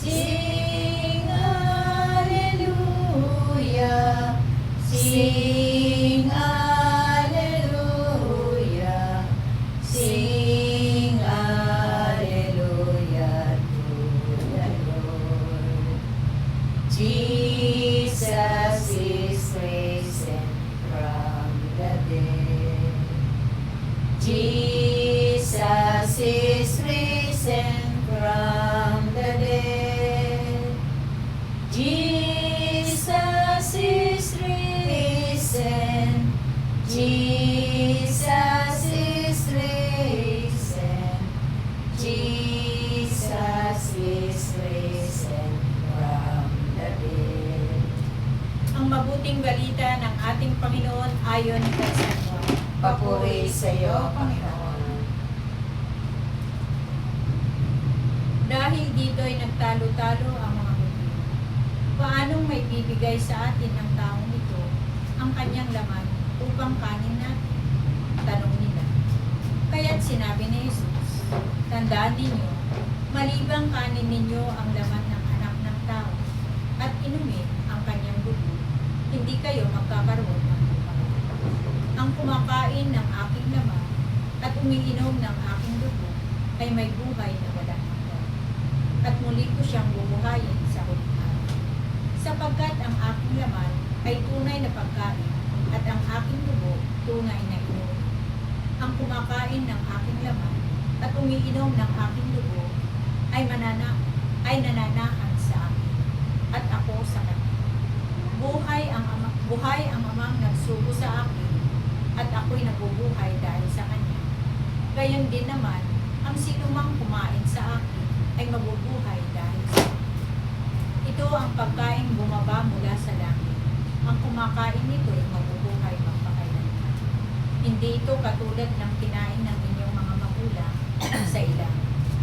Sing Hallelujah, sing Hallelujah, sing Hallelujah to the Lord. Jesus is risen from the dead. Jesus is risen from the dead. Jesus is risen. Jesus is risen. Jesus is risen from the dead. Ang mabuting balita ng ating Panginoon ayon kay San Juan. Papuri sa iyo, Panginoon. Dahil dito'y nagtalo-talo ang mga Hudyo. Paanong may bibigay sa atin ang taong ito ang kanyang laman upang kanin natin? Tanong nila. Kaya't sinabi ni Jesus, tandaan ninyo, malibang kanin ninyo ang laman ng anak ng tao at inumin ang kanyang dugo, hindi kayo magkakaroon ng buhay. Ang kumakain ng aking laman at umiinom ng aking dugo ay may buhay na walang hanggan. At muli ko siyang bubuhayin sa huling araw. Sapagkat ang aking laman ay tunay na pagkain at ang aking dugo tunay na inumin. Ang kumakain ng aking laman at umiinom ng aking dugo ay nananahan sa akin at ako sa kanya. Buhay ang amang nagsugo sa akin at ako'y nabubuhay dahil sa kanya. Gayon din naman, ang sinumang kumain sa akin ay mabubuhay dahil sa akin. Ito ang pagkain bumaba mula sa langit. Ang kumakain nito ay mabubuhay magpakailanman. Hindi ito katulad ng kinain ng inyong mga magulang sa ilang.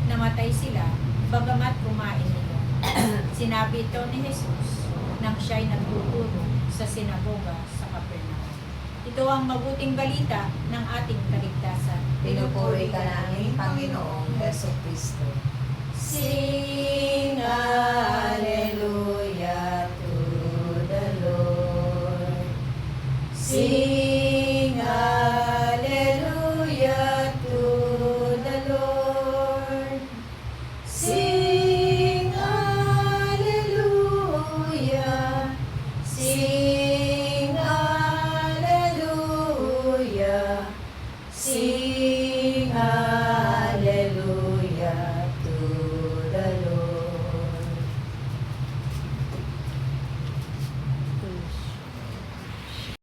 Namatay sila, bagamat kumain nila. Sinabi ito ni Jesus nang siya'y nagtuturo sa sinagoga sa Capernaum. Ito ang mabuting balita ng ating kaligtasan. Pinupuri ka namin, Panginoong Hesus Kristo. Sing